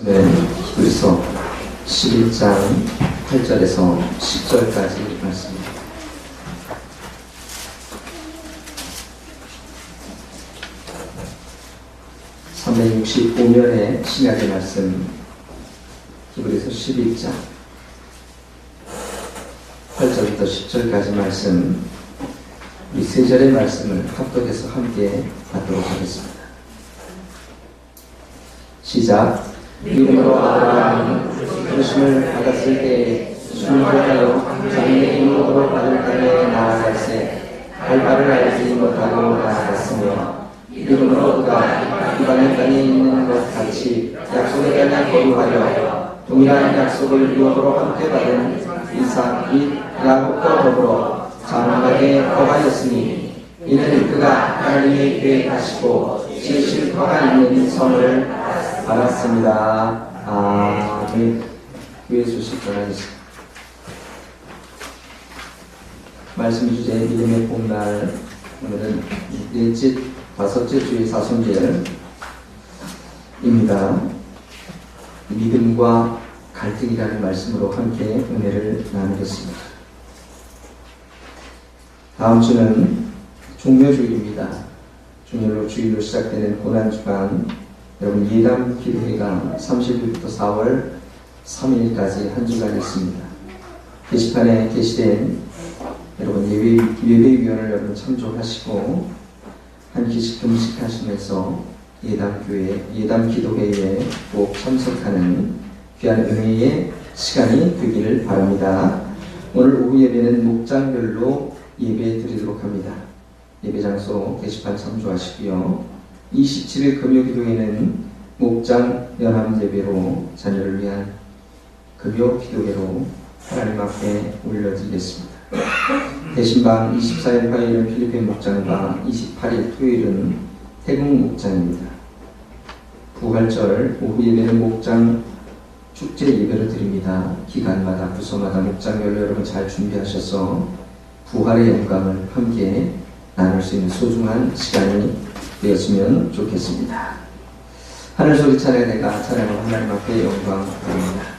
히브리서 11장 8절에서 10절까지 말씀입니다. (365면의) 신약의 말씀, 히브리서 11장 8절부터 10절까지 말씀, 이 세 절의 말씀을 합독해서 함께 받도록 하겠습니다. 시작. 믿음으로 아브라함은 부르심을 받았을 때에 순종하여 자기의 인목으로 받은 땅에 나아갈새 갈 바를 알지 못하고 나아갔으며, 믿음으로 그가 이방의 땅에 있는 것 같이 약속의 땅에 거류하여 동일한 약속을 유업으로 함께 받은 이삭 및 야곱과 더불어 장막에 거하였으니, 이는 그가 하나님의 계획하시고 지으실 터가 있는 성을 받았습니다. 아멘. 교회 소식 전하겠습니다. 말씀 주제 믿음의 봄날, 오늘은 다섯째 주의 사순절입니다. 믿음과 갈등이라는 말씀으로 함께 은혜를 나누겠습니다. 다음 주는 종묘주일입니다. 종묘로 주일로 시작되는 고난주간, 여러분 예담 기도회가 30일부터 4월 3일까지 한 주간 있습니다. 게시판에 게시된 여러분 예배위원을 여러분 참조하시고 한 기식 금식하시면서 예담 기도회에 꼭 참석하는 귀한 은혜의 시간이 되기를 바랍니다. 오늘 오후 예배는 목장별로 예배 드리도록 합니다. 예배 장소 게시판 참조하시고요. 27일 금요 기도회는 목장 연합 예배로 자녀를 위한 금요 기도회로 하나님 앞에 올려드리겠습니다. 대신방 24일 화요일은 필리핀 목장과 28일 토요일은 태국 목장입니다. 부활절 오후 예배는 목장 축제 예배를 드립니다. 기간마다 부서마다 목장별로 여러분 잘 준비하셔서 부활의 영광을 함께 나눌 수 있는 소중한 시간이 되었으면 좋겠습니다. 하늘 소리 찬양 내가 찬양하고 하나님 앞에 영광 드립니다.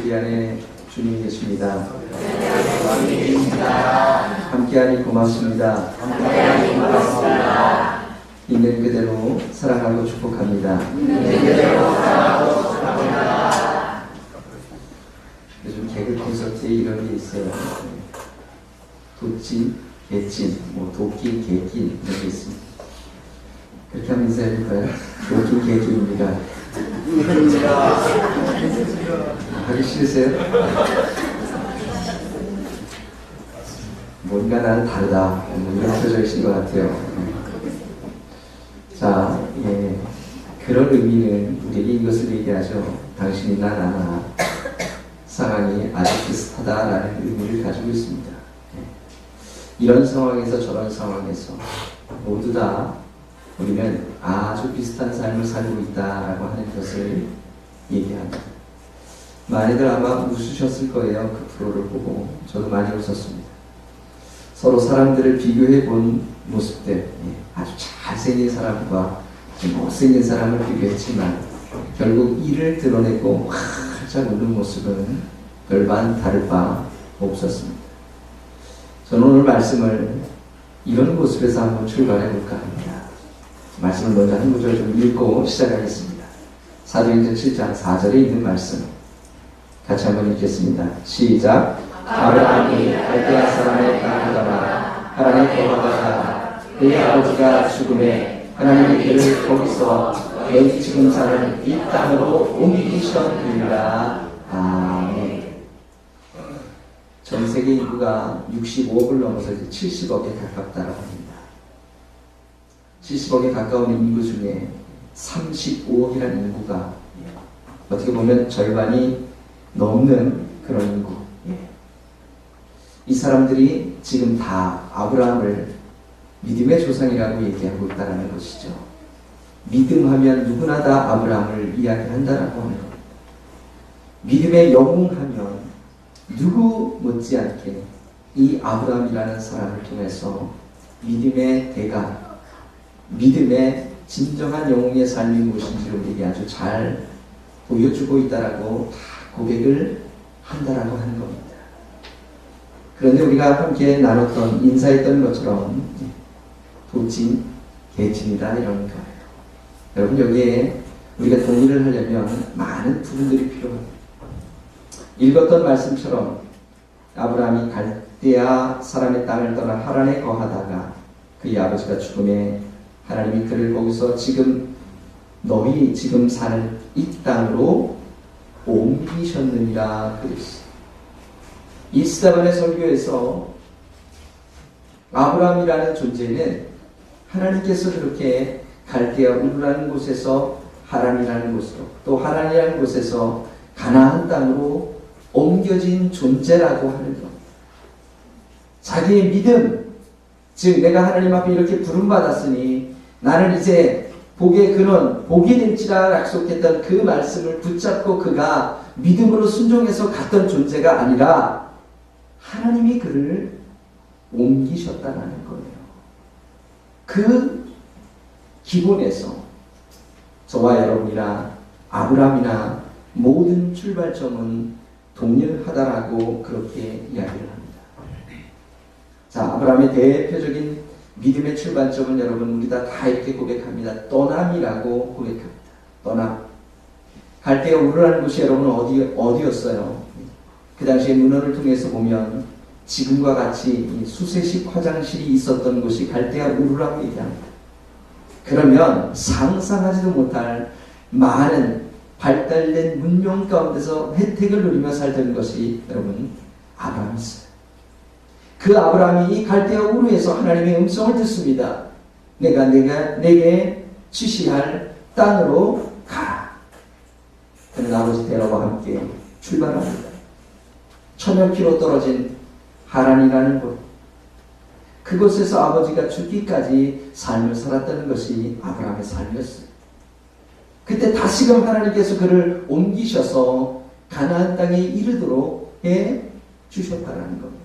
우리 안에 주님이 계십니다. 함께하니 고맙습니다. 있는 그대로 사랑하고 축복합니다. 요즘 개그 콘서트에 이런 게 있어요. 도찐, 개찐, 뭐 도끼, 개끼 이런 게 있습니다. 그렇게 하면 인사해줄까요? 도끼, 개끼입니다. 하기 싫으세요? 뭔가 나는 다르다 이런 표정이신 것 같아요. 자, 예, 그런 의미는 우리에게 이것을 얘기하죠. 당신이나 나나 상황이 아주 비슷하다라는 의미를 가지고 있습니다. 이런 상황에서 저런 상황에서 모두 다 우리는 아주 비슷한 삶을 살고 있다라고 하는 것을 얘기합니다. 많이들 아마 웃으셨을 거예요. 그 프로를 보고. 저도 많이 웃었습니다. 서로 사람들을 비교해 본 모습들, 아주 잘생긴 사람과 못생긴 사람을 비교했지만 결국 이를 드러내고 활짝 웃는 모습은 별반 다를 바 없었습니다. 저는 오늘 말씀을 이런 모습에서 한번 출발해 볼까 합니다. 말씀을 먼저 한 구절 좀 읽고 시작하겠습니다. 사도행전 7장 4절에 있는 말씀 같이 한번 읽겠습니다. 시작. 아브라함이 갈대아 사람의 땅을 떠나 하란에 거하다가 그의 아버지가 죽음에 하나님이 그를 거기서 너희 지금 사는 이 땅으로 옮기셨느니라. 아멘. 전 세계 인구가 65억을 넘어서 이제 70억에 가깝다고 합니다. 70억에 가까운 인구 중에 35억이라는 인구가 어떻게 보면 절반이 넘는 그런 인구. 이 사람들이 지금 다 아브라함을 믿음의 조상이라고 얘기하고 있다는 것이죠. 믿음하면 누구나 다 아브라함을 이야기한다라고 하는 겁니다. 믿음의 영웅하면 누구 못지않게 이 아브라함이라는 사람을 통해서 믿음의 대가, 믿음의 진정한 영웅의 삶이 무엇인지를 우리에게 아주 잘 보여주고 있다라고 다 고백을 한다라고 하는 겁니다. 그런데 우리가 함께 나눴던 인사했던 것처럼 도찐, 개찐이다 이런 거예요. 여러분 여기에 우리가 동의를 하려면 많은 부분들이 필요합니다. 읽었던 말씀처럼 아브라함이 갈대아 사람의 땅을 떠나 하란에 거하다가 그의 아버지가 죽음에 하나님이 그를 거기서 지금 너희 지금 사는 이 땅으로 옮기셨느니라 그랬어요. 이 스데반의 설교에서 아브라함이라는 존재는 하나님께서 그렇게 갈대아 우르라는 곳에서 하란이라는 곳으로 또 하란이라는 곳에서 가나안 땅으로 옮겨진 존재라고 하는 것. 자기의 믿음, 즉 내가 하나님 앞에 이렇게 부름받았으니 나는 이제 복의 근원, 복이 될지라 약속했던 그 말씀을 붙잡고 그가 믿음으로 순종해서 갔던 존재가 아니라 하나님이 그를 옮기셨다는 거예요. 그 기본에서 저와 여러분이나 아브라함이나 모든 출발점은 동일하다라고 그렇게 이야기를 합니다. 자, 아브라함의 대표적인 믿음의 출발점은 여러분 우리 다 이렇게 고백합니다. 떠남이라고 고백합니다. 떠남. 갈대아 우르라는 곳이 여러분 어디였어요? 그 당시에 문헌을 통해서 보면 지금과 같이 수세식 화장실이 있었던 곳이 갈대아 우르라고 얘기합니다. 그러면 상상하지도 못할 많은 발달된 문명 가운데서 혜택을 누리며 살던 것이 여러분 아브라함이었어요. 그 아브라함이 이 갈대아 우르에서 하나님의 음성을 듣습니다. 내가 내게 지시할 땅으로 가라. 그는 아버지 데라와 함께 출발합니다. 1000여 떨어진 하란이라는 곳. 그곳에서 아버지가 죽기까지 삶을 살았다는 것이 아브라함의 삶이었어요. 그때 다시금 하나님께서 그를 옮기셔서 가나안 땅에 이르도록 해 주셨다는 겁니다.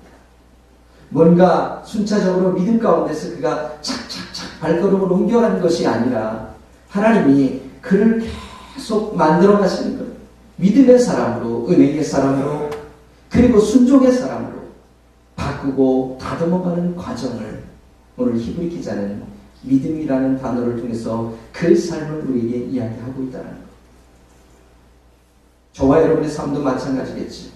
뭔가 순차적으로 믿음 가운데서 그가 착착착 발걸음을 옮겨가는 것이 아니라 하나님이 그를 계속 만들어 가시는 거예요. 믿음의 사람으로, 은혜의 사람으로, 그리고 순종의 사람으로 바꾸고 다듬어가는 과정을 오늘 히브리 기자는 믿음이라는 단어를 통해서 그 삶을 우리에게 이야기하고 있다는 것. 저와 여러분의 삶도 마찬가지겠지.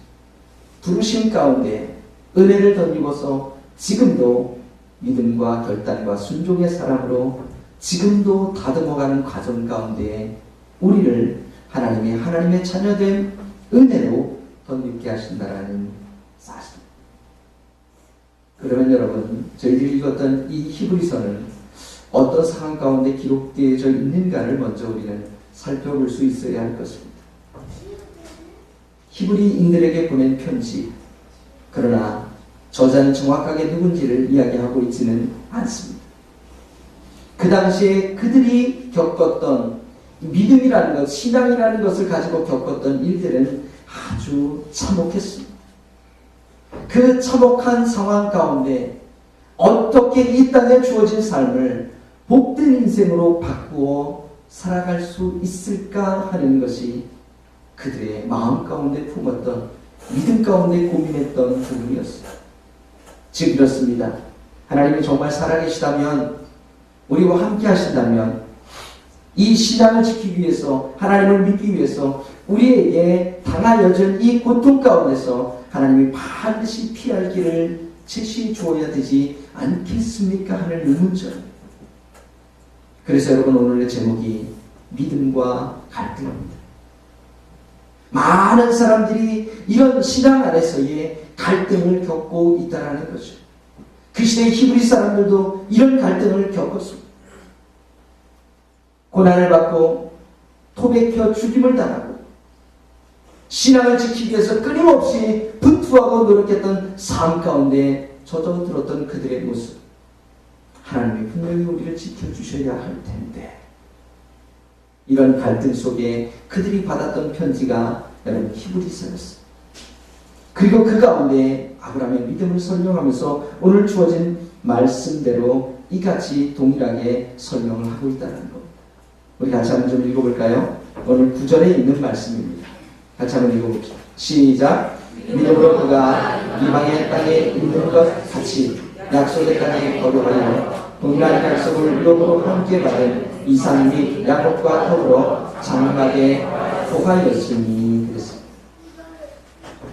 부르심 가운데 은혜를 덧입어서 지금도 믿음과 결단과 순종의 사람으로 지금도 다듬어가는 과정 가운데 우리를 하나님의 자녀된 은혜로 덧입게 하신다라는 사실. 그러면 여러분, 저희들이 읽었던 이 히브리서는 어떤 상황 가운데 기록되어져 있는가를 먼저 우리는 살펴볼 수 있어야 할 것입니다. 히브리인들에게 보낸 편지, 그러나 저자는 정확하게 누군지를 이야기하고 있지는 않습니다. 그 당시에 그들이 겪었던 믿음이라는 것, 신앙이라는 것을 가지고 겪었던 일들은 아주 참혹했습니다. 그 참혹한 상황 가운데 어떻게 이 땅에 주어진 삶을 복된 인생으로 바꾸어 살아갈 수 있을까 하는 것이 그들의 마음 가운데 품었던, 믿음 가운데 고민했던 부분이었습니다. 즉 이렇습니다. 하나님이 정말 살아계시다면, 우리와 함께 하신다면 이 신앙을 지키기 위해서, 하나님을 믿기 위해서 우리에게 당하여진 이 고통 가운데서 하나님이 반드시 피할 길을 제시해 주어야 되지 않겠습니까? 하는 의문점. 그래서 여러분, 오늘의 제목이 믿음과 갈등입니다. 많은 사람들이 이런 신앙 안에서의 갈등을 겪고 있다는 거죠. 그 시대의 히브리 사람들도 이런 갈등을 겪었습니다. 고난을 받고 토백혀 죽임을 당하고 신앙을 지키기 위해서 끊임없이 분투하고 노력했던 삶 가운데 젖어들었던 그들의 모습. 하나님이 분명히 우리를 지켜주셔야 할 텐데, 이런 갈등 속에 그들이 받았던 편지가 여러분 히브리서였습니다. 그리고 그 가운데 아브라함의 믿음을 설명하면서 오늘 주어진 말씀대로 이같이 동일하게 설명을 하고 있다는 겁니다. 우리 같이 한번 좀 읽어볼까요? 오늘 9절에 있는 말씀입니다. 같이 한번 읽어봅시다. 시작. 믿음으로 그가 이방의 땅에 있는 것 같이 약속의 땅에 거류하여 동일한 약속을 유업으로 함께 받은 이삭 및 야곱과 더불어 장막에 거하였으니 그랬습니다.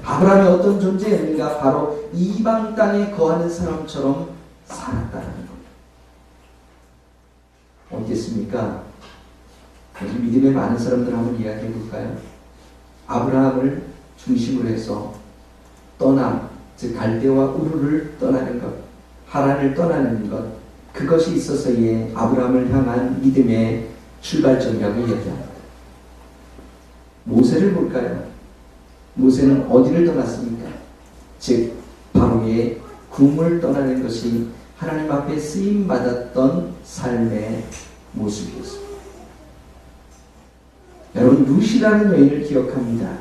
아브라함이 어떤 존재였는가? 바로 이방 땅에 거하는 사람처럼 살았다는 겁니다. 어떻습니까? 우리 믿음의 많은 사람들 한번 이야기해 볼까요? 아브라함을 중심으로 해서 떠남, 즉 갈대와 우르를 떠나는 것, 하란을 떠나는 것, 그것이 있어서의 아브라함을 향한 믿음의 출발점이라고 이야기합니다. 모세를 볼까요? 모세는 어디를 떠났습니까? 즉 바로의 궁을 떠나는 것이 하나님 앞에 쓰임받았던 삶의 모습이었습니다. 여러분, 룻이라는 여인을 기억합니다.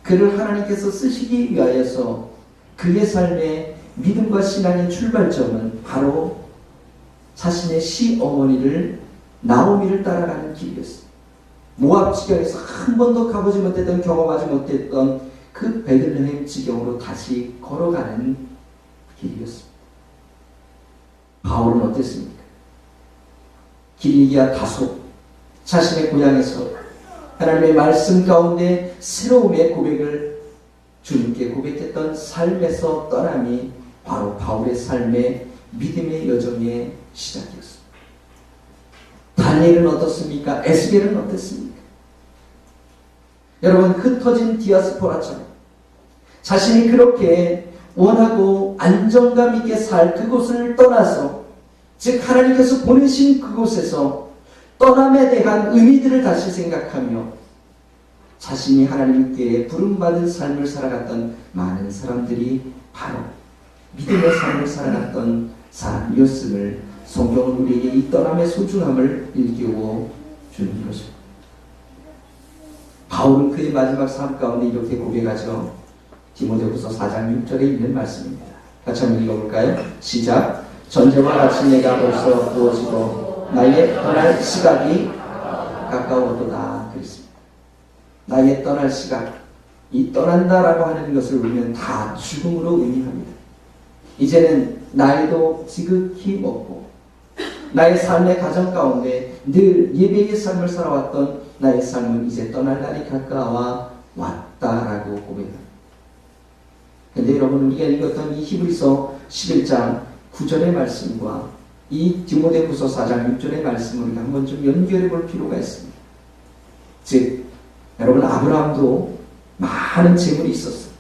그를 하나님께서 쓰시기 위하여서 그의 삶의 믿음과 신앙의 출발점은 바로 자신의 시어머니를 나오미를 따라가는 길이었습니다. 모압 지경에서 한 번도 가보지 못했던, 경험하지 못했던 그 베들레헴 지경으로 다시 걸어가는 길이었습니다. 바울은 어땠습니까? 길리기아 다소 자신의 고향에서 하나님의 말씀 가운데 새로움의 고백을 주님께 고백했던 삶에서 떠남이 바로 바울의 삶의 믿음의 여정의 시작이었습니다. 다니엘은 어떻습니까? 에스겔은 어땠습니까? 여러분, 흩어진 디아스포라처럼 자신이 그렇게 원하고 안정감 있게 살 그곳을 떠나서, 즉 하나님께서 보내신 그곳에서 떠남에 대한 의미들을 다시 생각하며 자신이 하나님께 부름받은 삶을 살아갔던 많은 사람들이 바로 믿음의 삶을 살아갔던 사람이었음을 성경은 우리에게 이 떠남의 소중함을 일깨워 주는 것입니다. 바울은 그의 마지막 삶 가운데 이렇게 고백하죠. 디모데후서 4장 6절에 있는 말씀입니다. 같이 한번 읽어볼까요? 시작. 전쟁과 같이 내가 벌써 부어지고 나의 떠날 시각이 가까워도다. 그랬습니다. 나의 떠날 시각, 이 떠난다라고 하는 것을 우리는 다 죽음으로 의미합니다. 이제는 나이도 지극히 먹고 나의 삶의 가정 가운데 늘 예배의 삶을 살아왔던 나의 삶은 이제 떠날 날이 가까워 왔다라고 고백합니다. 그런데 여러분, 우리가 읽었던 이 히브리서 11장 9절의 말씀과 이 디모데후서 4장 6절의 말씀을 우리가 한번 좀 연결해 볼 필요가 있습니다. 즉, 여러분, 아브라함도 많은 재물이 있었어요.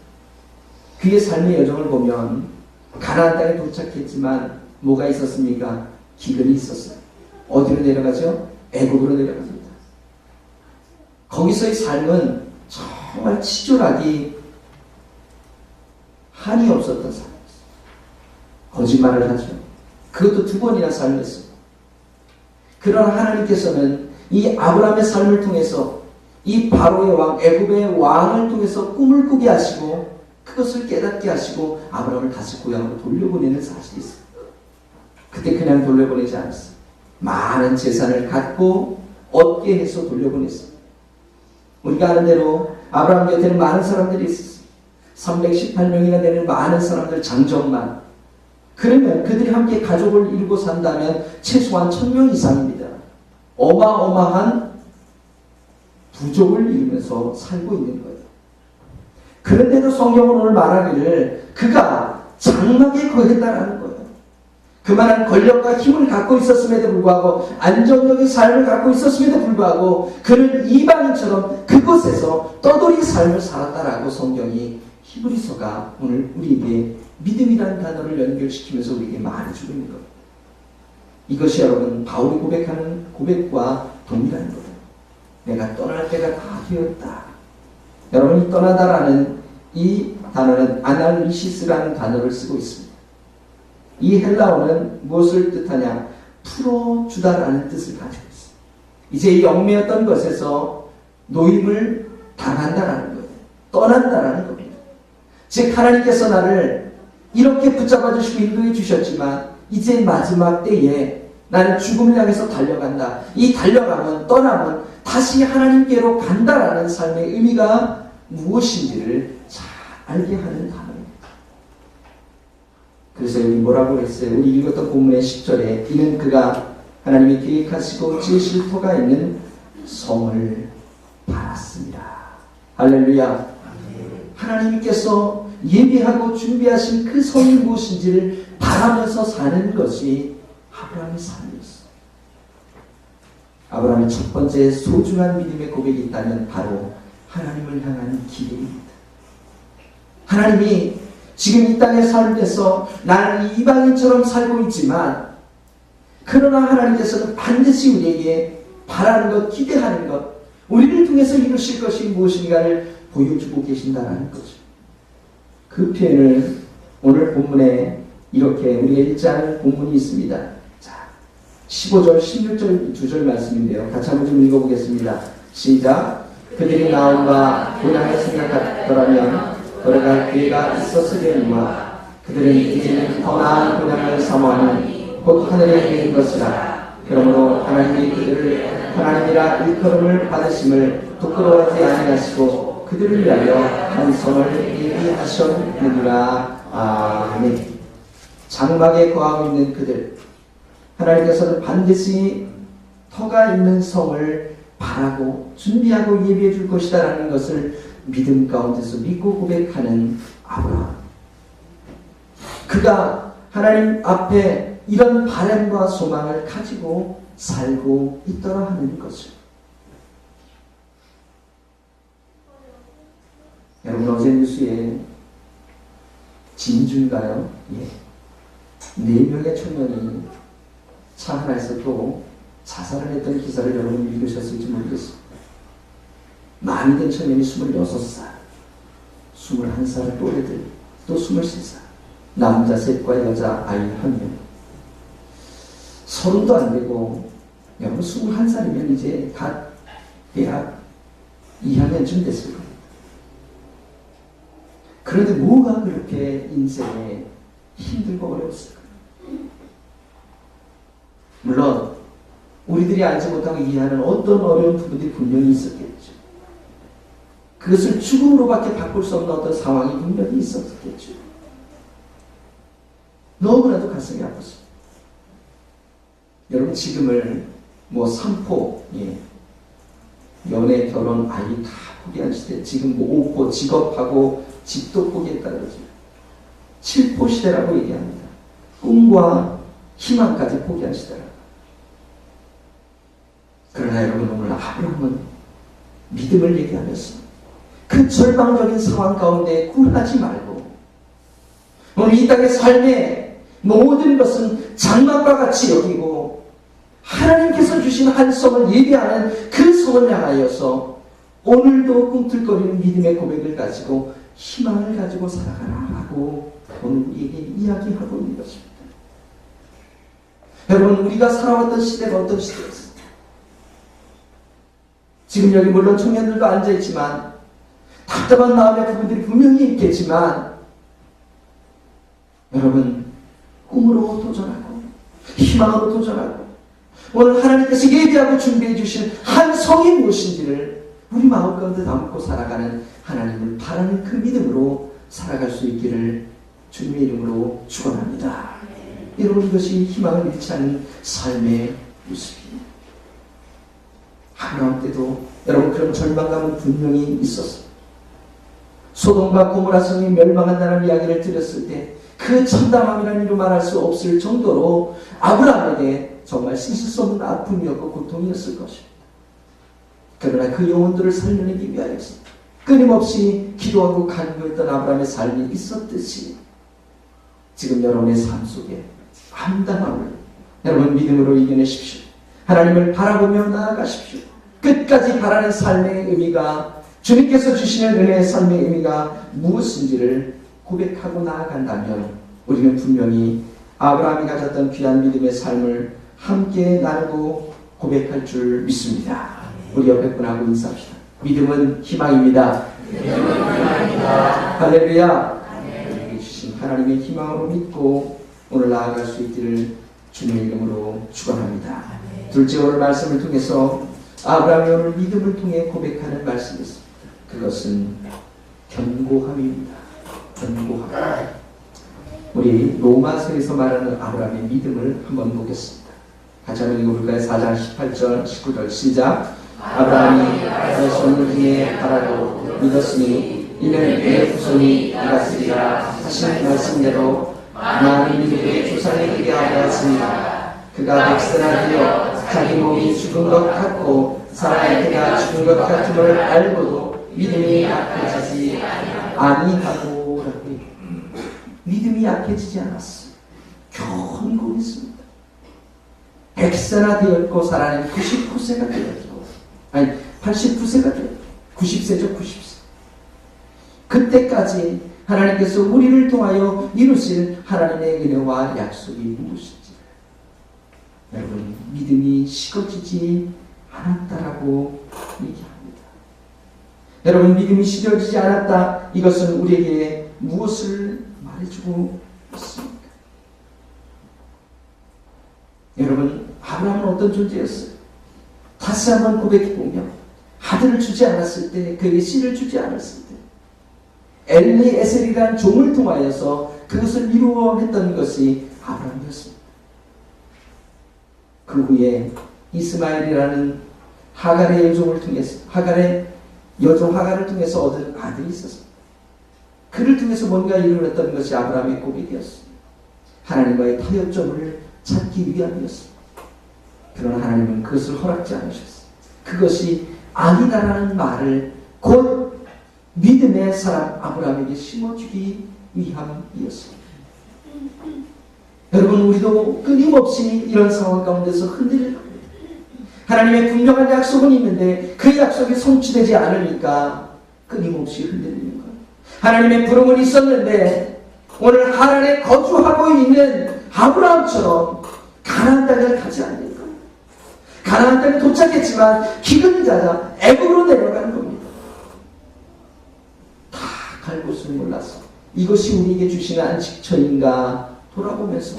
그의 삶의 여정을 보면 가나안 땅에 도착했지만 뭐가 있었습니까? 기근이 있었어요. 어디로 내려가죠? 애굽으로 내려갑니다. 거기서의 삶은 정말 치졸하기 한이 없었던 삶이었어요. 거짓말을 하죠. 그것도 2번이나 삶했어요. 그러나 하나님께서는 이 아브라함의 삶을 통해서 이 바로의 왕, 애굽의 왕을 통해서 꿈을 꾸게 하시고 그것을 깨닫게 하시고 아브라함을 다시 고향으로 돌려보내는 사실이 있어요. 그때 그냥 돌려보내지 않았어요. 많은 재산을 갖고 얻게 해서 돌려보냈어요. 우리가 아는 대로 아브라함 곁에는 많은 사람들이 있었어요. 318명이나 되는 많은 사람들, 장정만. 그러면 그들이 함께 가족을 이루고 산다면 최소한 1000명 이상입니다. 어마어마한 부족을 이루면서 살고 있는 거예요. 그런데도 성경은 오늘 말하기를 그가 장막에 거했다라는 거예요. 그만한 권력과 힘을 갖고 있었음에도 불구하고 안정적인 삶을 갖고 있었음에도 불구하고 그는 이방인처럼 그곳에서 떠돌이 삶을 살았다라고 성경이 히브리서가 오늘 우리에게 믿음이라는 단어를 연결시키면서 우리에게 말해주고 있는 겁니다. 이것이 여러분 바울이 고백하는 고백과 동일한 거예요. 내가 떠날 때가 다 되었다. 여러분이 떠나다라는 이 단어는 아날리시스라는 단어를 쓰고 있습니다. 이 헬라어는 무엇을 뜻하냐? 풀어주다라는 뜻을 가지고 있습니다. 이제 이 얽매였던 것에서 노임을 당한다라는 거예요. 떠난다라는 겁니다. 즉 하나님께서 나를 이렇게 붙잡아 주시고 인도해 주셨지만 이제 마지막 때에 나는 죽음을 향해서 달려간다. 이 달려감은, 떠남은 다시 하나님께로 간다라는 삶의 의미가 무엇인지를 잘 알게 하는 단어입니다. 그래서 여기 뭐라고 했어요? 우리 읽었던 본문의 10절에 이는 그가 하나님이 계획하시고 지으실 터가 있는 성을 바랐습니다. 할렐루야. 하나님께서 예비하고 준비하신 그 성이 무엇인지를 바라면서 사는 것이 아브라함의 삶이었어요. 아브라함의 첫 번째 소중한 믿음의 고백이 있다면 바로 하나님을 향한 기대입니다. 하나님이 지금 이 땅에 살면서 나는 이방인처럼 살고 있지만 그러나 하나님께서는 반드시 우리에게 바라는 것, 기대하는 것, 우리를 통해서 이루실 것이 무엇인가를 보여주고 계신다는 거죠. 그 표현을 오늘 본문에 이렇게 우리가 읽지 않은 본문이 있습니다. 자, 15절, 16절, 2절 말씀인데요. 같이 한번 좀 읽어보겠습니다. 시작. 그들이 나온과 고향을 생각하더라면 돌아갈 기회가 있었으려니와 그들은 이제는 더 나은 고향을 사모하는 곧 하늘에 있는 것이라. 그러므로 하나님이 그들을 하나님이라 일컬음을 받으심을 부끄러워하지 아니하시고 그들을 위하여 한 성을 예비하셨느니라. 아멘. 장막에 거하고 있는 그들, 하나님께서는 반드시 터가 있는 성을 바라고 준비하고 예비해 줄 것이다 라는 것을 믿음 가운데서 믿고 고백하는 아브라함. 그가 하나님 앞에 이런 바람과 소망을 가지고 살고 있더라 하는 것을. 여러분 어제 뉴스에 진주인가요? 예. 4명의 청년이 차 하나에서 또 자살을 했던 기사를 여러분 읽으셨을지 모르겠습니다. 많이 된 청년이 26살, 21살 또래들, 또 23살, 남자 셋과 여자 아이 1명. 30도 안 되고, 여러분 21살이면 이제 갓 대학 2학년쯤 됐을 겁니다. 그런데 뭐가 그렇게 인생에 힘들고 어려웠을까? 물론 우리들이 알지 못하고 이해하는 어떤 어려운 부분들이 분명히 있었겠죠. 그것을 죽음으로밖에 바꿀 수 없는 어떤 상황이 분명히 있었겠죠. 너무나도 가슴이 아팠습니다. 여러분, 지금을 삼포, 연애, 결혼, 아이 다 포기한 시대, 지금 5포, 직업하고 집도 포기했다 그러죠. 7포 시대라고 얘기합니다. 꿈과 희망까지 포기한 시대라고. 그러나 여러분, 오늘 아브라함은 믿음을 얘기하면서 그 절망적인 상황 가운데 굴하지 말고, 오늘 이 땅의 삶의 모든 것은 장막과 같이 여기고 하나님께서 주신 한 성을 예배하는 그 성을 향하여서 오늘도 꿈틀거리는 믿음의 고백을 가지고 희망을 가지고 살아가라 하고 오늘 우리에게 이야기하고 있는 것입니다. 여러분, 우리가 살아왔던 시대가 어떤 시대였습니까? 지금 여기 물론 청년들도 앉아있지만 답답한 마음의 부분들이 분명히 있겠지만, 여러분, 꿈으로 도전하고 희망으로 도전하고 오늘 하나님께서 예비하고 준비해 주신 한 성이 무엇인지를 우리 마음 가운데 담고 살아가는 하나님을 바라는 그 믿음으로 살아갈 수 있기를 주님의 이름으로 축원합니다. 여러분, 이것이 희망을 잃지 않는 삶의 모습입니다. 아브라함 때도 여러분 그런 절망감은 분명히 있었습니다. 소돔과 고모라 성이 멸망한다는 이야기를 들었을 때 그 참담함이라는 이로 말할 수 없을 정도로 아브라함에게 정말 씻을 수 없는 아픔이었고 고통이었을 것입니다. 그러나 그 영혼들을 살려내기 위하여서 끊임없이 기도하고 간구했던 아브라함의 삶이 있었듯이 지금 여러분의 삶 속에 암담함을 여러분 믿음으로 이겨내십시오. 하나님을 바라보며 나아가십시오. 끝까지 바라는 삶의 의미가, 주님께서 주시는 은혜의 삶의 의미가 무엇인지를 고백하고 나아간다면 우리는 분명히 아브라함이 가졌던 귀한 믿음의 삶을 함께 나누고 고백할 줄 믿습니다. 우리 옆에 분하고 인사합시다. 믿음은 희망입니다. 할렐루야. 우리에게 주신 하나님의 희망으로 믿고 오늘 나아갈 수 있기를 주님의 이름으로 축원합니다. 둘째, 오늘 말씀을 통해서 아브라함이 오늘 믿음을 통해 고백하는 말씀이었습니다. 그것은 견고함입니다. 견고함. 우리 로마서에서 말하는 아브라함의 믿음을 한번 보겠습니다. 같이 한번 읽어볼까요? 4장 18절 19절 시작. 아브라함이 내 손을 등에 달아도 믿었으니 이는 내 후손이 이같으리라 하신 말씀대로 많은 민족의 조상이 되게 하였습니다. 그가 백세나 되어 자기 몸이 죽은 것 같고 사람의 그가 죽은 것 같음을 알고도 믿음이 약해지지 아니하고, 믿음이 약해지지 않았어. 견고했습니다. 백세나 되었고 사람은 99세가 되었고, 아니 89세가 되었고, 90세죠. 90세. 그때까지 하나님께서 우리를 통하여 이루실 하나님의 은혜와 약속이 무엇인지 여러분 믿음이 식어지지 않았다라고 얘기합니다. 여러분, 믿음이 식어지지 않았다, 이것은 우리에게 무엇을 말해주고 있습니까? 여러분, 아브라함은 어떤 존재였어요? 다시 한번 고백해보면 아들을 주지 않았을 때, 그에게 씨를 주지 않았을 때 엘리에셀이라는 종을 통하여서 그것을 이루어냈던 것이 아브라함이었습니다. 그 후에 이스마엘이라는 하갈의 여종을 통해서, 하갈의 여종 하갈을 통해서 얻은 아들이 있었습니다. 그를 통해서 뭔가 이루어냈던 것이 아브라함의 고백이었습니다. 하나님과의 타협점을 찾기 위함이었습니다. 그러나 하나님은 그것을 허락지 않으셨습니다. 그것이 아니다라는 말을 곧 믿음의 사람 아브라함에게 심어주기 위함이었습니다. 여러분, 우리도 끊임없이 이런 상황 가운데서 흔들릴 겁니다. 하나님의 분명한 약속은 있는데 그 약속이 성취되지 않으니까 끊임없이 흔들리는 거예요. 하나님의 부름은 있었는데 오늘 하란에 거주하고 있는 아브라함처럼 가나안 땅을 가지 않는 거예요. 가나안 땅에 도착했지만 기근이 잦아 애굽으로 내려가는 겁니다. 다 갈 곳을 몰라서 이것이 우리에게 주시는 안식처인가 돌아보면서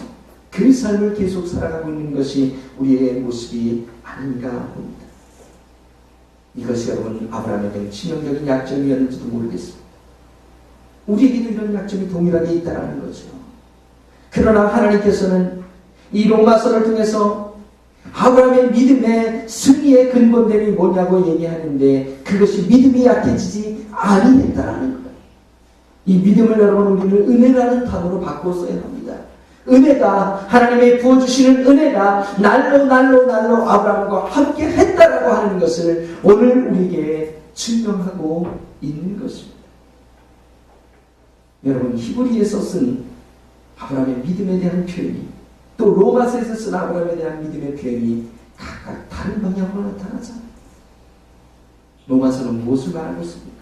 그 삶을 계속 살아가고 있는 것이 우리의 모습이 아닌가 봅니다. 이것이 여러분 아브라함에게 치명적인 약점이었는지도 모르겠습니다. 우리에게도 이런 약점이 동일하게 있다는 거죠. 그러나 하나님께서는 이 로마서를 통해서 아브라함의 믿음의 승리의 근본들이 뭐냐고 얘기하는데 그것이 믿음이 약해지지 아니했다라는 거예요. 이 믿음을 여러분 우리는 은혜라는 단어로 바꿔 써야 합니다. 은혜가 하나님의 부어주시는 은혜가 날로 아브라함과 함께 했다라고 하는 것을 오늘 우리에게 증명하고 있는 것입니다. 여러분 히브리에서 쓴 아브라함의 믿음에 대한 표현이 또 로마서에서 쓴 아브라함에 대한 믿음의 표현이 각각 다른 방향으로 나타나잖아요. 로마서는 무엇을 말하고 있습니까?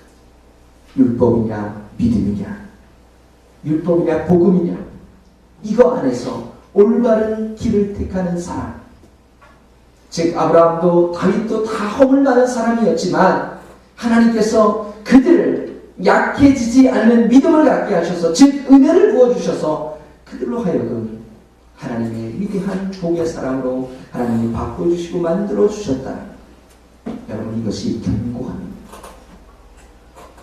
율법이냐 믿음이냐, 율법이냐 복음이냐, 이거 안에서 올바른 길을 택하는 사람, 즉 아브라함도 다윗도 다 허물나는 사람이었지만 하나님께서 그들을 약해지지 않는 믿음을 갖게 하셔서 즉 은혜를 부어주셔서 그들로 하여금 하나님의 위대한 복의 사람으로 하나님이 바꿔주시고 만들어주셨다. 여러분 이것이 견고합니다.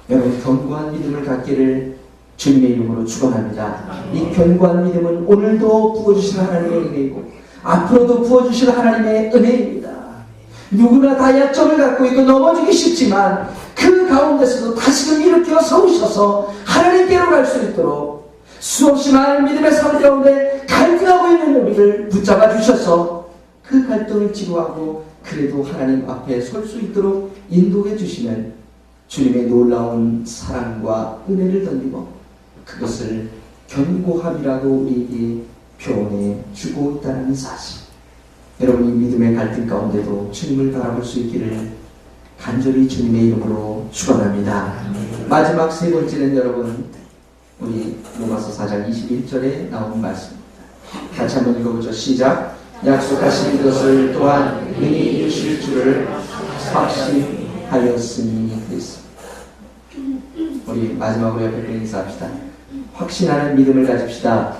여러분 견고한 믿음을 갖기를 주님의 이름으로 축원합니다. 이 견고한 믿음은 오늘도 부어주실 하나님의 은혜이고 앞으로도 부어주실 하나님의 은혜입니다. 누구나 다 약점을 갖고 있고 넘어지기 쉽지만 그 가운데서도 다시금 일으켜 세우셔서 하나님께로 갈 수 있도록 수없이 많은 믿음의 삶 가운데 갈등하고 있는 우리를 붙잡아 주셔서 그 갈등을 치료하고 그래도 하나님 앞에 설 수 있도록 인도해 주시는 주님의 놀라운 사랑과 은혜를 던지고 그것을 견고함이라고 우리에게 표현해 주고 있다는 사실, 여러분이 믿음의 갈등 가운데도 주님을 바라볼 수 있기를 간절히 주님의 이름으로 축원합니다. 마지막 세 번째는 여러분 우리 로마서 4장 21절에 나온 말씀입니다. 같이 한번 읽어보죠. 시작. 약속하신 것을 또한 능히 이루실 줄을 확신하였으니 그랬습니다. 우리 마지막으로 옆에 분 인사합시다. 확신하는 믿음을 가집시다.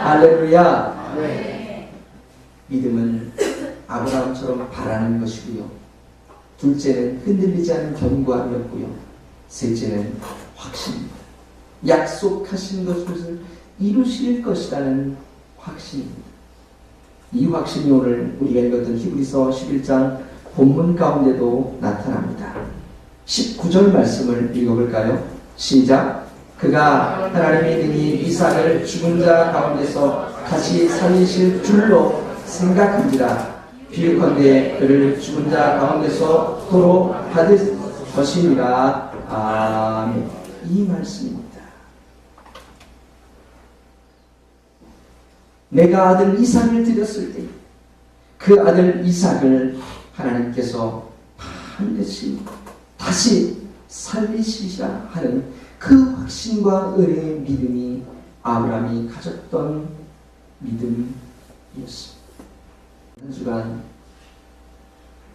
할렐루야. 믿음은 아브라함처럼 바라는 것이고요. 둘째는 흔들리지 않는 견고함이었고요. 셋째는 확신입니다. 약속하신 것을 이루실 것이라는 확신입니다. 이 확신이 오늘 우리가 읽었던 히브리서 11장 본문 가운데도 나타납니다. 19절 말씀을 읽어볼까요? 시작. 그가 하나님이 능히 이삭을 죽은 자 가운데서 다시 살리실 줄로 생각합니다. 비유컨대 그를 죽은 자 가운데서 도로 받을 것이니라. 아멘. 이 말씀입니다. 내가 아들 이삭을 드렸을 때 그 아들 이삭을 하나님께서 반드시 다시 살리시자 하는 그 확신과 은혜의 믿음이 아브라함이 가졌던 믿음이었습니다.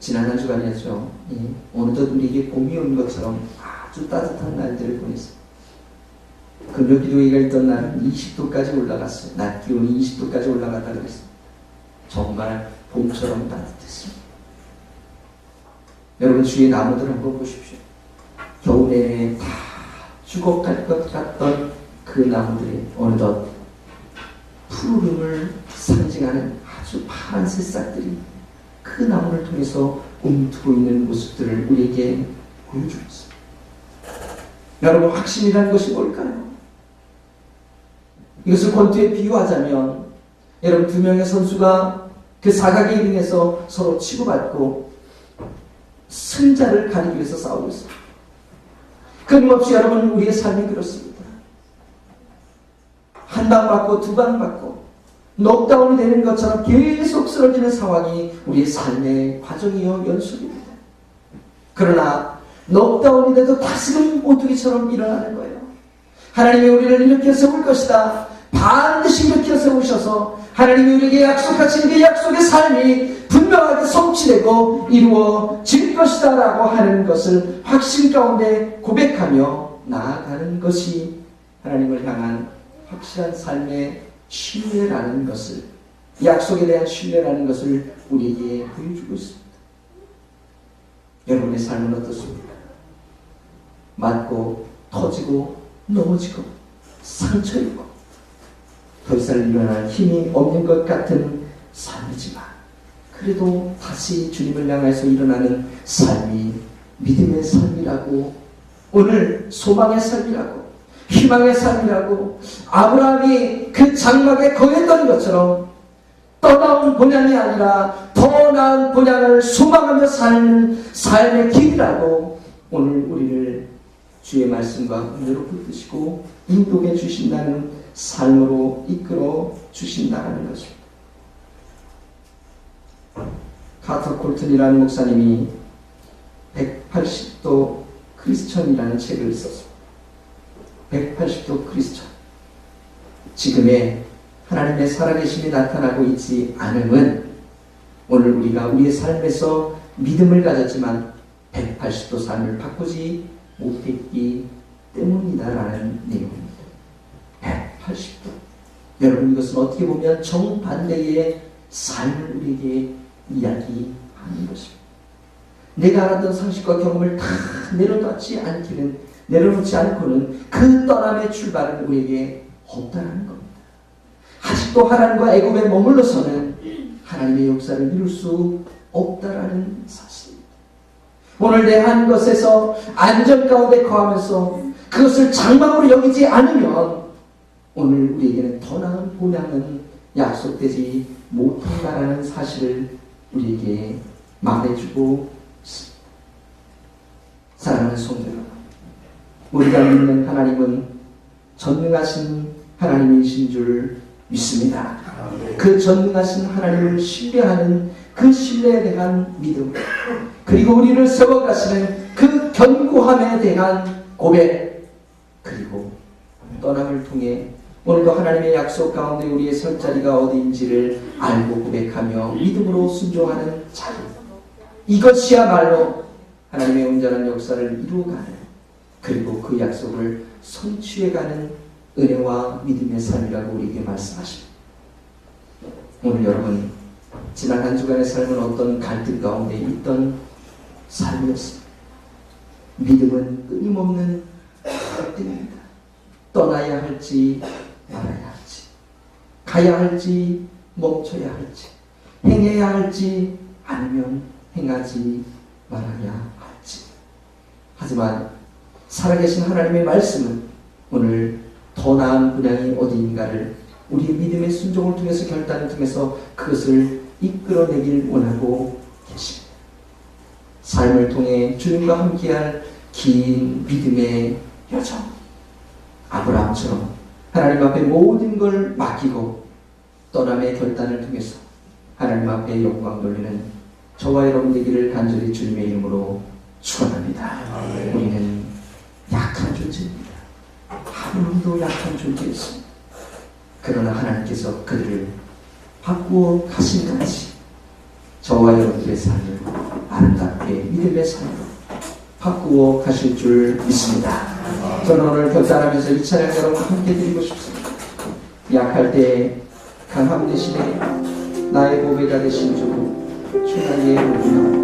지난 한 주간이었죠. 어느덧 우리에게 봄이 온 것처럼 아주 따뜻한 날들을 보냈습니다. 금요 기도회가 있던 날은 20도까지 올라갔어요. 낮 기온이 20도까지 올라갔다 그랬습니다. 정말 봄처럼 따뜻했습니다. 여러분 주위의 나무들 한번 보십시오. 겨울 내내 다 죽어갈 것 같던 그 나무들이 어느덧 푸르름을 상징하는 아주 파란 새싹들이 그 나무를 통해서 움트고 있는 모습들을 우리에게 보여주고 있습니다. 여러분 확신이라는 것이 뭘까요? 이것을 권투에 비유하자면 여러분 두 명의 선수가 그 사각의 링에서 서로 치고받고 승자를 가리기 위해서 싸우고 있습니다. 끊임없이 여러분 우리의 삶이 그렇습니다. 한 방 맞고 두 방 맞고 넉다운이 되는 것처럼 계속 쓰러지는 상황이 우리의 삶의 과정이요 연속입니다. 그러나 넉다운이 돼도 다시금 오뚜기처럼 일어나는 거예요. 하나님이 우리를 일으켜 세울 것이다. 반드시 일으켜 세우셔서 하나님이 우리에게 약속하신 그 약속의 삶이 분명하게 성취되고 이루어질 것이다 라고 하는 것을 확신 가운데 고백하며 나아가는 것이 하나님을 향한 확실한 삶의 신뢰라는 것을, 약속에 대한 신뢰라는 것을 우리에게 보여주고 있습니다. 여러분의 삶은 어떻습니까? 맞고 터지고 넘어지고 상처 입고 더 이상 일어날 힘이 없는 것 같은 삶이지만 그래도 다시 주님을 향해서 일어나는 삶이 믿음의 삶이라고, 오늘 소망의 삶이라고, 희망의 삶이라고, 아브라함이 그 장막에 거했던 것처럼 떠나온 본향이 아니라 더 나은 본향을 소망하며 사는 삶의 길이라고 오늘 우리를 주의 말씀과 은혜로 붙드시고 인도해 주신다는 삶으로 이끌어 주신다는 것입니다. 카터 콜튼이라는 목사님이 180도 크리스천이라는 책을 썼습니다. 180도 크리스천. 지금의 하나님의 살아계심이 나타나고 있지 않음은 오늘 우리가 우리의 삶에서 믿음을 가졌지만 180도 삶을 바꾸지 못했기 때문이다라는 내용입니다. 180도. 여러분, 이것은 어떻게 보면 정반대의 삶을 우리에게 이야기하는 것입니다. 내가 알았던 상식과 경험을 다 내려놓지 않고는 그 떠남의 출발은 우리에게 없다라는 겁니다. 아직도 하나님과 애굽에 머물러서는 하나님의 역사를 이룰 수 없다라는 사실입니다. 오늘 내 한 것에서 안전 가운데 거하면서 그것을 장막으로 여기지 않으면 오늘 우리에게는 더 나은 본향은 약속되지 못한다라는 사실을 우리에게 말해주고 있습니다. 사랑하는 성도 여러분, 우리가 믿는 하나님은 전능하신 하나님이신 줄 믿습니다. 그 전능하신 하나님을 신뢰하는 그 신뢰에 대한 믿음, 그리고 우리를 세워가시는 그 견고함에 대한 고백, 그리고 떠남을 통해 오늘도 하나님의 약속 가운데 우리의 설 자리가 어디인지를 알고 고백하며 믿음으로 순종하는 자리, 이것이야말로 하나님의 온전한 역사를 이루어가는, 그리고 그 약속을 성취해가는 은혜와 믿음의 삶이라고 우리에게 말씀하십니다. 오늘 여러분, 지난 한 주간의 삶은 어떤 갈등 가운데 있던 삶이었습니다. 믿음은 끊임없는 갈등입니다. 떠나야 할지 말아야 할지, 가야 할지 멈춰야 할지, 행해야 할지 아니면 행하지 말아야 할지. 하지만 살아계신 하나님의 말씀은 오늘 더 나은 분량이 어디인가를 우리의 믿음의 순종을 통해서, 결단을 통해서 그것을 이끌어내길 원하고 계십니다. 삶을 통해 주님과 함께할 긴 믿음의 여정, 아브라함처럼 하나님 앞에 모든 걸 맡기고 떠남의 결단을 통해서 하나님 앞에 영광 돌리는 저와 여러분 되기를 간절히 주님의 이름으로 축원합니다. 우리는 약한 존재입니다. 하나님도 약한 존재였습니다. 그러나 하나님께서 그들을 바꾸어 가신 같이 저와 여러분들의 삶을 아름답게 믿음의 삶으로 바꾸어 가실 줄 믿습니다. 저는 오늘 결단하면서 이 찬양 여러분과 함께 드리고 싶습니다. 약할 때 강함 대신에 나의 보배가 되신 주 나의 보배가 주 안에 있는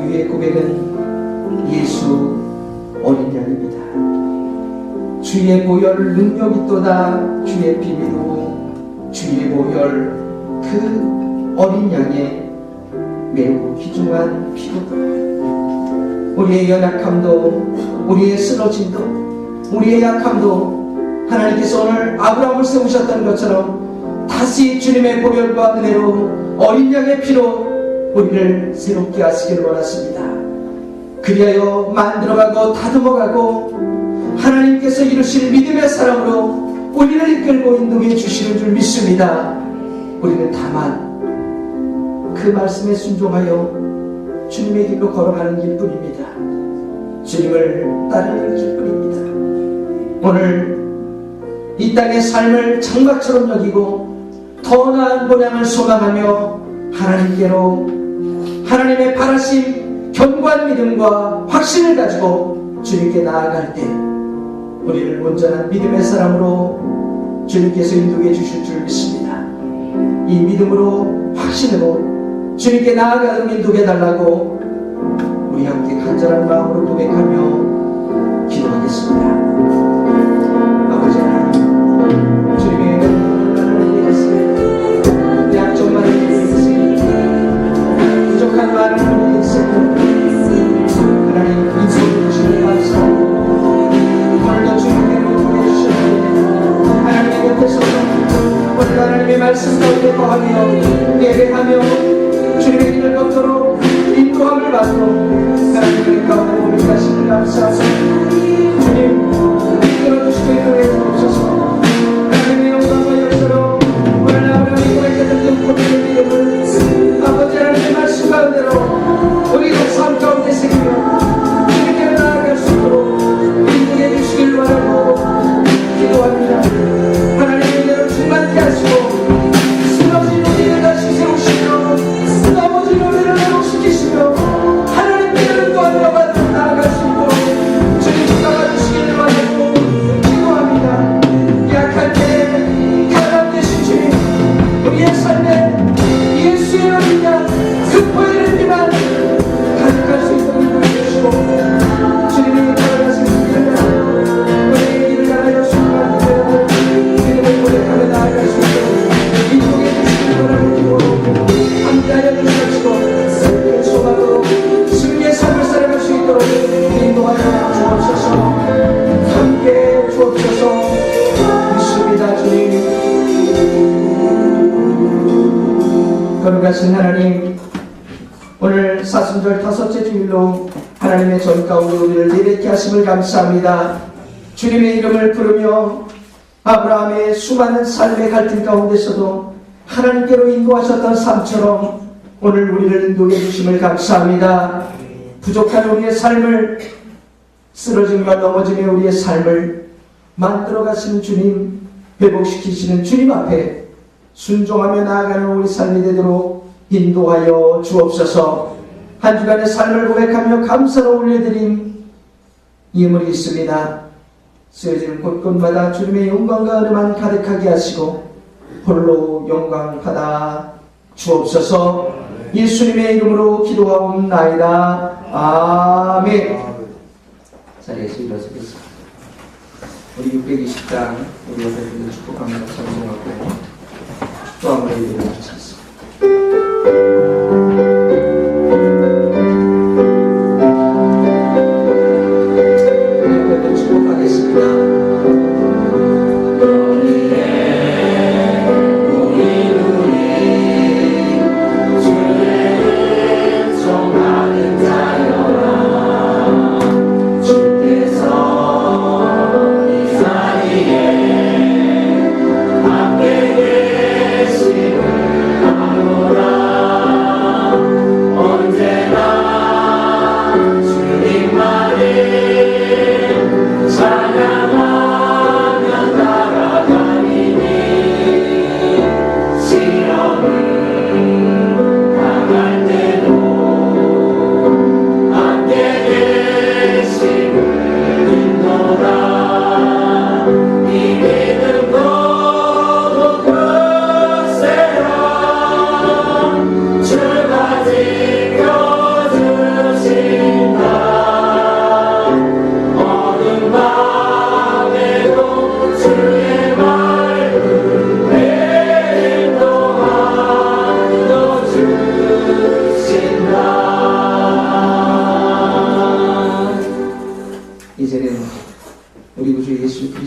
유의 고백은 예수 어린 양입니다. 주의 보혈 능력 있도다. 주의 비밀로 주의 보혈 그 어린 양의 매우 귀중한 피로다. 우리의 연약함도 우리의 쓰러짐도 우리의 약함도 하나님께서 오늘 아브라함을 세우셨던 것처럼 다시 주님의 보혈과 은혜로 어린 양의 피로 우리를 새롭게 하시기를 원하십니다. 그리하여 만들어가고 다듬어가고 하나님께서 이루실 믿음의 사람으로 우리를 이끌고 인도해 주시는 줄 믿습니다. 우리는 다만 그 말씀에 순종하여 주님의 길로 걸어가는 길뿐입니다. 주님을 따르는 길뿐입니다. 오늘 이 땅의 삶을 장막처럼 여기고 더 나은 본향을 소망하며 하나님께로 하나님의 바라심 견고한 믿음과 확신을 가지고 주님께 나아갈 때 우리를 온전한 믿음의 사람으로 주님께서 인도해 주실 줄 믿습니다. 이 믿음으로 확신으로 주님께 나아가도록 인도해 달라고 우리 함께 간절한 마음으로 고백하며 기도하겠습니다. 아버지 하나님, 주님의 은혜를 위해서 약점만을 위해서 부족한 말을 위해서 하나님 인도해 주시는 감사합니다. 오늘도 주님께로 인도해 주시는데 하나님의 곁에서 오늘 하나님의 말씀 가운데 거하며 예배하며 주님의 길을 걷도록 인도함을 받고 하나님의 가운데 몸이 가시는 감사하사 주님 이끌어주시고 인도해 주옵소서. 하나님의 영광과 역사로 오늘 아브라함이 고백했던 그 고백의 믿음을 아버지 하나님의 말씀 가운데로 우리가 삶 가운데 새기며 주님께 나아갈 수 있도록 인도해 주시길 바라고 기도합니다. 하나님의 은혜로 충만케 하시고 쓰러진 우리를 다시 세우시며 넘어진 우리를 회복시키시며 하나님께는 또한 여바로 나아갈 수 있도록 주님 도와주시기를 바라고 기도합니다. 약할 때 가장 되신 주님, 우리의 삶에 예수의 어린 양 그 보혈을 비만 가득할 수 있도록 인도해주시고 주님이 걸어가신 길을 우리의 길을 향하여 순간 믿음을 고백하며 나아갈 수 있도록 인도해 주시기를 바라고 기도하고 함께하여 주시옵시고 그 소망으로 승리의 삶을 살아갈 수 있도록 인도하여 주옵소서. 함께 주옵소서. 믿습니다. 주님 거룩하신 하나님, 오늘 사순절 5째 주일로 하나님의 전 가운데 우리를 예배케 하심을 감사합니다. 주님의 이름을 부르며 아브라함의 수많은 삶의 갈등 가운데서도 하나님께로 인도하셨던 삶처럼 오늘 우리를 인도해 주심을 감사합니다. 부족한 우리의 삶을, 쓰러짐과 넘어짐의 우리의 삶을 만들어 가시는 주님, 회복시키시는 주님 앞에 순종하며 나아가는 우리 삶이 되도록 인도하여 주옵소서. 한 주간의 삶을 고백하며 감사로 올려드림 예물이 있습니다. 쓰여지는 곳곳마다 주님의 영광과 은혜만 가득하게 하시고 홀로 영광 받아 주옵소서. 예수님의 이름으로 기도하옵나이다. 아멘. 자리에서 일어서겠습니다. 우리 620장 우리 옆에 분들 축복합니다. 찬송하고 또 한 번 예배를 마치겠습니다.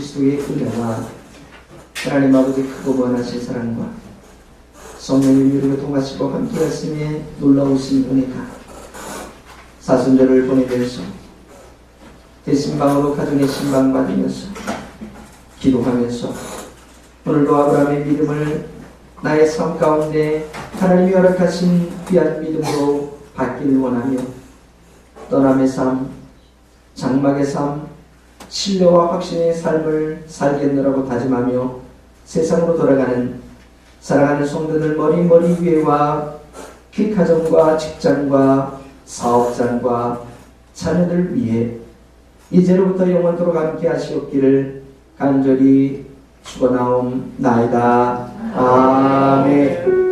그리스도의 은혜와 하나님 아버지 크고 무한하신 사랑과 성령님 이루고 통하시고 함께하심에 놀라우신 은혜가 사순절을 보내면서 대신방으로 가정의 신방 받으면서 기도하면서 오늘도 아브라함의 믿음을 나의 삶 가운데 하나님이 허락하신 귀한 믿음으로 받기를 원하며 떠남의 삶, 장막의 삶, 신뢰와 확신의 삶을 살겠노라고 다짐하며 세상으로 돌아가는 사랑하는 성도들 머리 위에와 그 가정과 직장과 사업장과 자녀들 위해 이제로부터 영원토록 함께 하시옵기를 간절히 축원하옵나이다. 아멘.